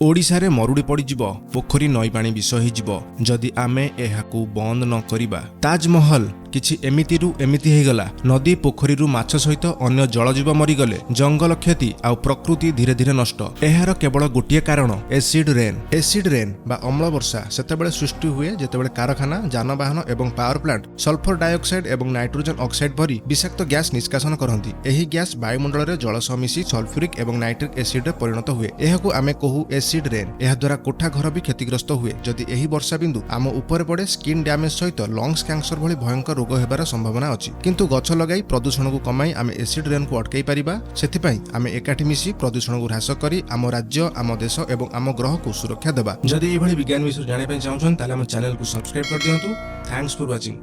ओडिशा रे मरुड़ी पड़िजिब पोखरी नई पानी विष होइजिब जदि आमे एहाकू बंद न करिबा। ताजमहल किछि एमितिरु एमिति हेगला नदी पोखरीरु माछ सहित अन्य जलजीव मरिगले जंगल क्षति आ प्रकृति धीरे धीरे नष्ट। एहार केवल गोटिए कारण एसिड रेन बा अम्ल वर्षा सेतेबेले सृष्टि हुए जेतेबेले कारखाना जानवाहन एवं पावर प्लांट सल्फर डाइऑक्साइड एवं नाइट्रोजन ऑक्साइड भरी विषाक्त गैस निष्कासन करती। एही गैस वायुमंडल रे जल सह मिसी सल्फ्यूरिक एवं नाइट्रिक एसिड रे परिणत हुए। एहाकू आमे कहू एसिड रेन। एहा द्वारा कोठा घर भी क्षतिग्रस्त हुए। जदि एही वर्षा बिंदु आम ऊपर पड़े स्किन डैमेज सहित लंग्स कैंसर भली भयंकर रोग हेबार संभावना अछि। किंतु गछ लगाई प्रदूषण को कमाई आमे एसिड रेन को अटकाई परिबा। सेथिपई आमे एकाठी मिसी प्रदूषण को ह्रास करी आम राज्य आम देश एवं आम ग्रह को सुरक्षा देबा। जदि एभली विज्ञान विषय जानिबा चाहछन ताले हम चैनल को सब्सक्राइब कर दियंतु। Thanks for watching.